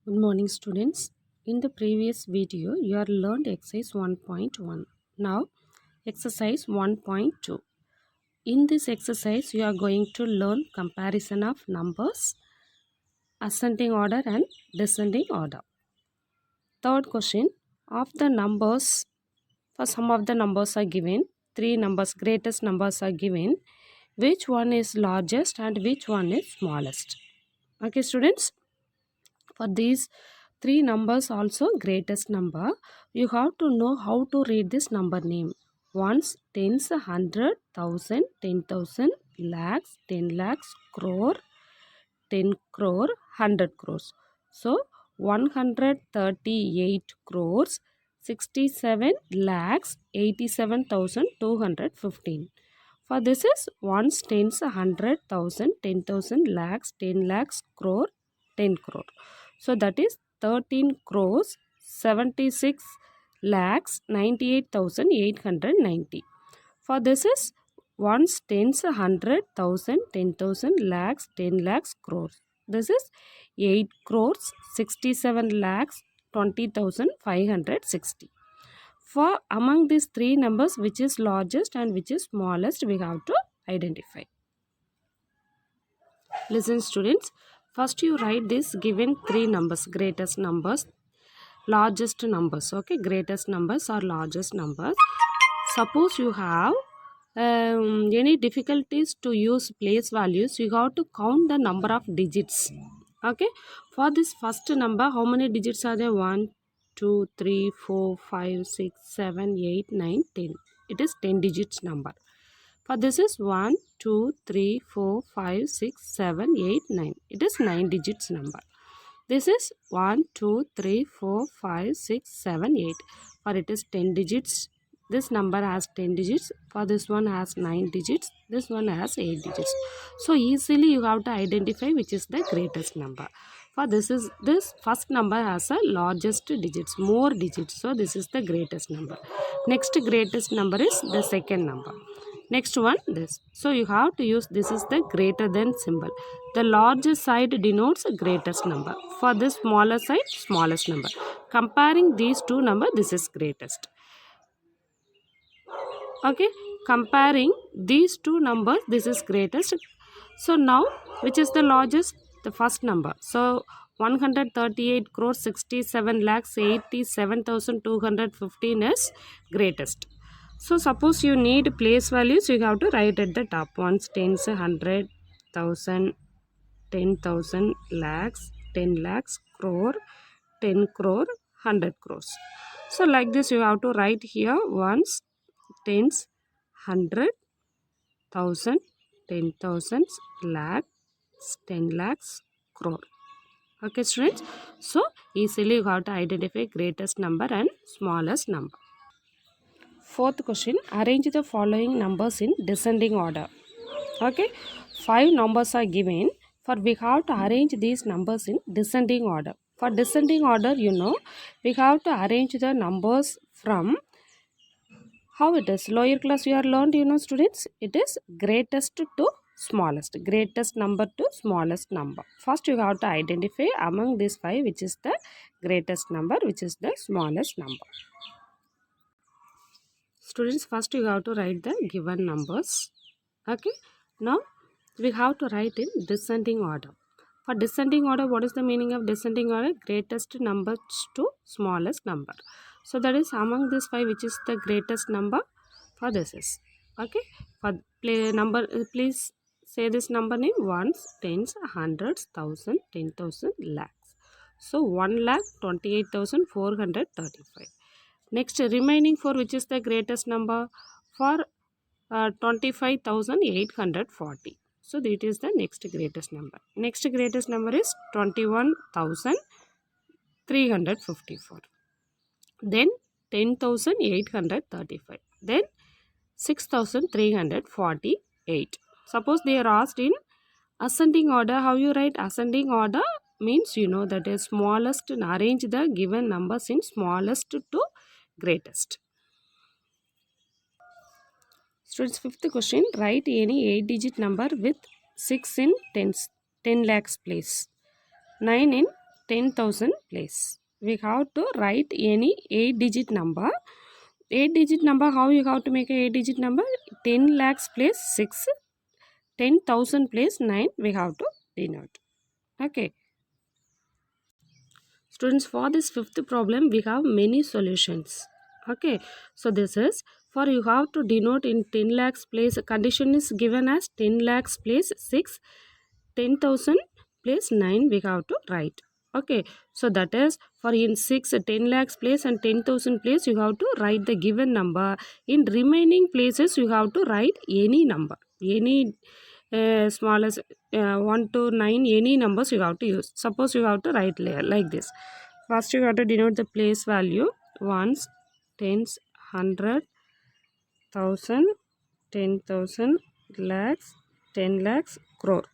Good morning, students. In the previous video, you have learned exercise 1.1. Now, exercise 1.2. In this exercise, you are going to learn comparison of numbers, ascending order and descending order. Third question, of the numbers, for some of the numbers are given, three numbers, greatest numbers are given, which one is largest and which one is smallest. Okay, students? For these three numbers also greatest number, you have to know how to read this number name. Ones, tens, hundred, thousand, 10,000, lakhs, 10 lakhs, crore, 10 crore, 100 crores. So 138 crores, 67 lakhs, 87,215. For this is ones, tens, 100,000, 10,000, lakhs, 10 lakhs, crore, 10 crore. So that is 13 crores, 76 lakhs, 98,890. For this is ones, tens, 100,000, 10,000, lakhs, 10 lakhs, crores. This is 8 crores, 67 lakhs, 20,560. For among these three numbers, which is largest and which is smallest, we have to identify. Listen, students. First, you write this given three numbers, greatest numbers, largest numbers. Okay, greatest numbers or largest numbers. Suppose you have any difficulties to use place values, you have to count the number of digits. Okay, for this first number, how many digits are there? 1, 2, 3, 4, 5, 6, 7, 8, 9, 10. It is 10 digits number. For this is 1, 2, 3, 4, 5, 6, 7, 8, 9. It is 9 digits number. This is 1, 2, 3, 4, 5, 6, 7, 8. For it is 10 digits. This number has 10 digits. For this one has 9 digits. This one has 8 digits. So easily you have to identify which is the greatest number. For this first number has a largest digits, more digits. So this is the greatest number. Next greatest number is the second number. Next one this. So you have to use this is the greater than symbol. The largest side denotes greatest number. For this smaller side, smallest number. Comparing these two numbers, this is greatest. Okay, comparing these two numbers, this is greatest. So now, which is the largest? The first number. So 138 crores 67 lakhs 87,215 is greatest. So suppose you need place values, you have to write at the top. Ones, tens, 100,000, 10,000, lakhs, 10 lakhs, crore, 10 crore, 100 crores. So like this you have to write here ones, tens, 100, 1,000, 10,000, lakhs, 10 lakhs, crore. Okay, students. So easily you have to identify greatest number and smallest number. Fourth question, arrange the following numbers in descending order. Okay, 5 numbers are given. For we have to arrange these numbers in descending order. For descending order, we have to arrange the numbers from how it is. Lower class you are learned, students. It is greatest to smallest. Greatest number to smallest number. First you have to identify among these 5 which is the greatest number, which is the smallest number. Students, first you have to write the given numbers. Okay. Now we have to write in descending order. For descending order, what is the meaning of descending order? Greatest numbers to smallest number. So that is among these 5 which is the greatest number. For this is okay. For play number, please say this number name: ones, tens, hundreds, thousand, 10,000, lakhs. So 1,28,435. Next, remaining 4 which is the greatest number? For 25,840. So that is the next greatest number. Next greatest number is 21,354. Then 10,835. Then 6,348. Suppose they are asked in ascending order. How you write ascending order? Means that is smallest, and arrange the given numbers in smallest to greatest. Students, fifth question, write any 8-digit number with 6 in 10 lakhs place, 9 in 10,000 place. We have to write any 8-digit number. 8-digit number, how you have to make a 8-digit number? 10 lakhs place 6, 10,000 place 9, we have to denote. Okay. Students, for this fifth problem, we have many solutions. Okay. So this is, for you have to denote in 10 lakhs place, condition is given as 10 lakhs place 6, 10,000 place 9, we have to write. Okay. So that is, for in 6, 10 lakhs place and 10,000 place, you have to write the given number. In remaining places, you have to write any number. Any smallest 1 to 9, any numbers you have to use. Suppose you have to write like this. First you have to denote the place value: ones, tens, 100, 1000, 10,000, lakhs, 10 lakhs, crore.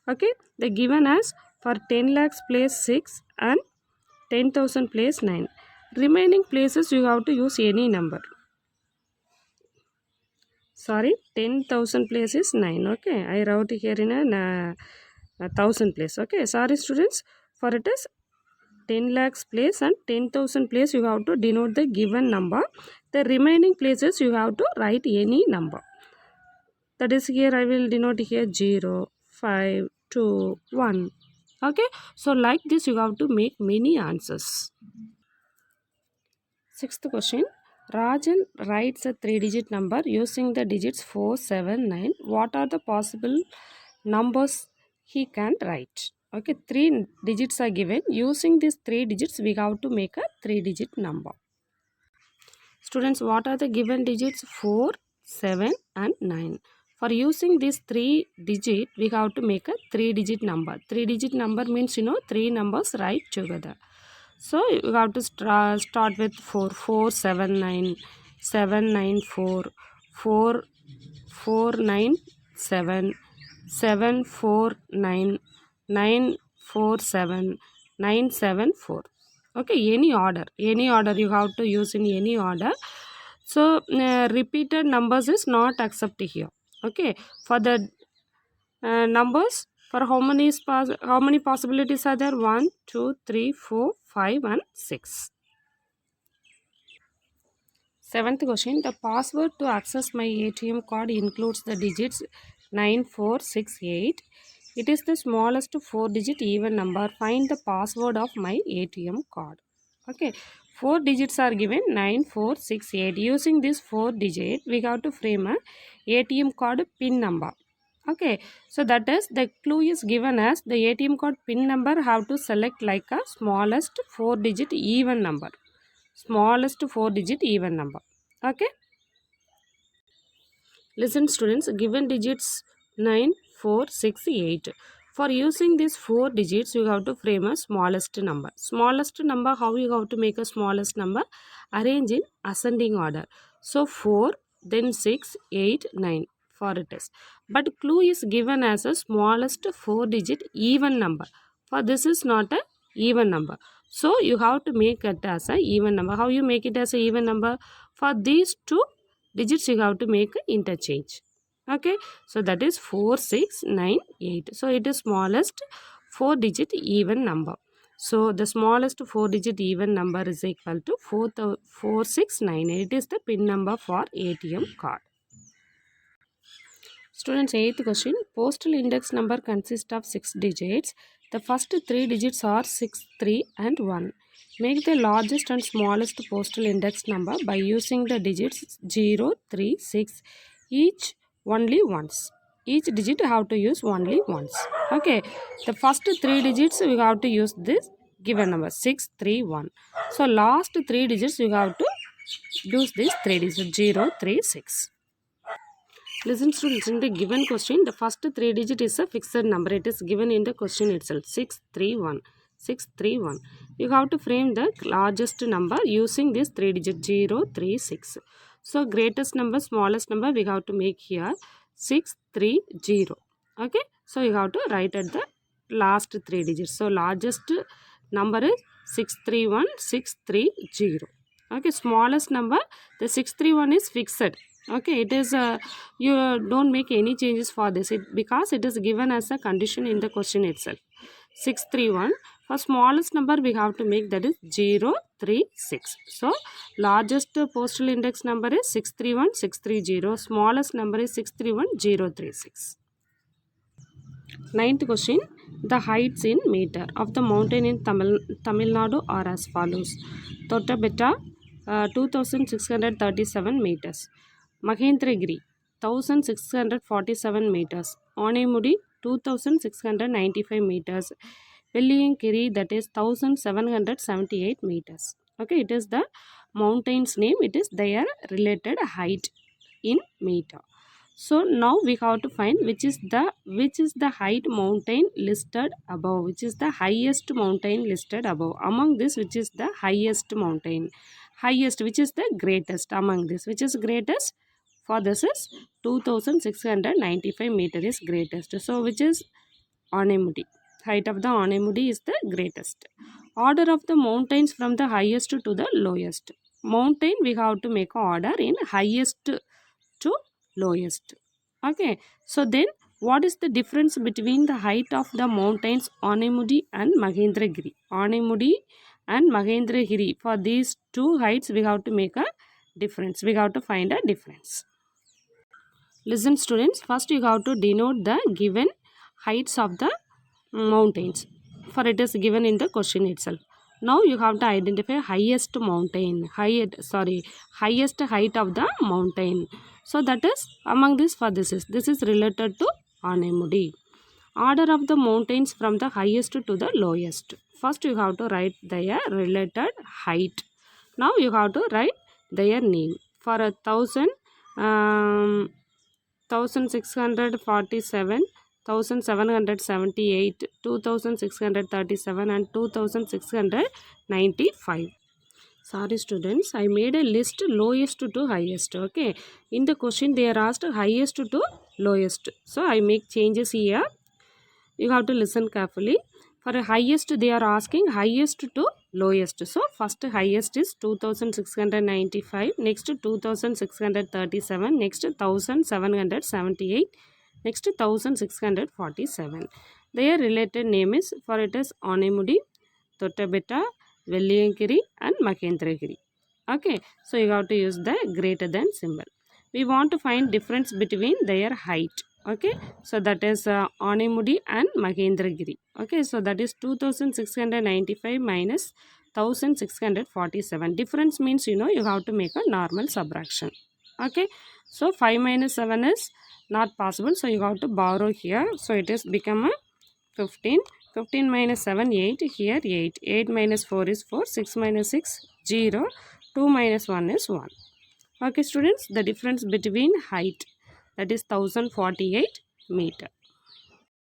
Okay, the given as, for 10 lakhs place 6 and 10,000 place 9. Remaining places you have to use any number. Sorry, 10,000 place is 9. Okay, I wrote here in a 1,000 place. Okay, sorry students, for it is 10 lakhs place and 10,000 place, you have to denote the given number. The remaining places you have to write any number. That is, here I will denote here 0, 5, 2, 1. Okay, so like this you have to make many answers. Sixth question. Rajan writes a 3-digit number using the digits 4, 7, 9. What are the possible numbers he can write? Okay, 3 digits are given. Using these 3 digits, we have to make a 3-digit number. Students, what are the given digits? 4, 7 and 9. For using these 3 digit, we have to make a 3-digit number. 3-digit number means, 3 numbers right together. So you have to start with 4, 4, 7, 9, 7, 9, 4, 4, 4, 9, 7, 7, 4, 9, 9, 4, 7, 9, 7, 4. Okay, any order you have to use in any order. So repeated numbers is not accepted here. Okay, for the numbers, for how many possibilities are there? 1, 2, 3, 4, 5 and 6. Seventh question. The password to access my ATM card includes the digits 9468. It is the smallest 4-digit even number. Find the password of my ATM card. Okay, 4 digits are given, 9468. Using this 4 digit, we have to frame a ATM card PIN number. Okay, so that is, the clue is given as the ATM card PIN number have to select like a smallest 4-digit even number. Smallest 4-digit even number. Okay. Listen students, given digits 9, 4, 6, 8. For using these 4 digits, you have to frame a smallest number. Smallest number, how you have to make a smallest number? Arrange in ascending order. So 4, then 6, 8, 9 for it is. But clue is given as a smallest 4-digit even number. For this is not a even number. So you have to make it as a even number. How you make it as a even number? For these two digits you have to make interchange. Okay, so that is 4, 6, 9, 8. So it is smallest 4-digit even number. So the smallest 4-digit even number is equal to 4698. It is the PIN number for ATM card. Students, 8th question. Postal index number consists of 6 digits. The first 3 digits are 6, 3 and 1. Make the largest and smallest postal index number by using the digits 0, 3, 6, each only once. Each digit have to use only once. Okay, the first 3 digits we have to use this given number 6, 3, 1. So last 3 digits you have to use this 3 digits 0, 3, 6. Listen students, in the given question, the first 3 digit is a fixed number. It is given in the question itself. 631. 631. You have to frame the largest number using this 3 digit 0, 3, 6. So greatest number, smallest number we have to make here 630. Okay. So you have to write at the last 3 digits. So largest number is 631, 630. Okay. Smallest number, the 631 is fixed. Okay, it is you don't make any changes for this because it is given as a condition in the question itself. 631. For smallest number we have to make, that is 036. So largest postal index number is 631630. Smallest number is 631036. Ninth question. The heights in meter of the mountain in Tamil Nadu are as follows. Totabetta 2637 meters. Mahendragiri 1647 meters. Onemudi 2695 meters. Velliyangiri, that is 1778 meters. Okay, it is the mountain's name. It is their related height in meter. So now we have to find which is the height mountain listed above, which is the highest mountain listed above. Among this, which is the highest mountain? Highest, which is the greatest among this? Which is greatest? For this is 2695 meter is greatest. So which is Onemudi? Height of the Onemudi is the greatest. Order of the mountains from the highest to the lowest. Mountain we have to make order in highest to lowest. Okay, so then what is the difference between the height of the mountains Onemudi and Mahendragiri? Onemudi and Mahendragiri, for these two heights we have to make a difference. We have to find a difference. Listen students, first you have to denote the given heights of the mountains, for it is given in the question itself. Now you have to identify highest mountain, highest height of the mountain. So that is among this, for this is related to Onemudi. Order of the mountains from the highest to the lowest. First you have to write their related height. Now you have to write their name. For 1647, 1778, 2637 and 2695. Sorry students, I made a list lowest to highest. Okay, in the question they are asked highest to lowest, so I make changes here. You have to listen carefully. For a highest they are asking highest to lowest. So first highest is 2695, next 2637, next 1778, next 1647. Their related name is, for it is Onemudi, Totabetta, Velliyangiri and Mahendragiri. Okay, so you have to use the greater than symbol. We want to find difference between their height. Okay, so that is Onemudi and Mahendragiri. Okay, so that is 2695 minus 1647. Difference means, you have to make a normal subtraction. Okay, so 5 minus 7 is not possible, so you have to borrow here. So it is become a 15. 15 minus 7, 8. Here 8. 8 minus 4 is 4. 6 minus 6, 0. 2 minus 1 is 1. Okay students, the difference between height, that is 1048 meter.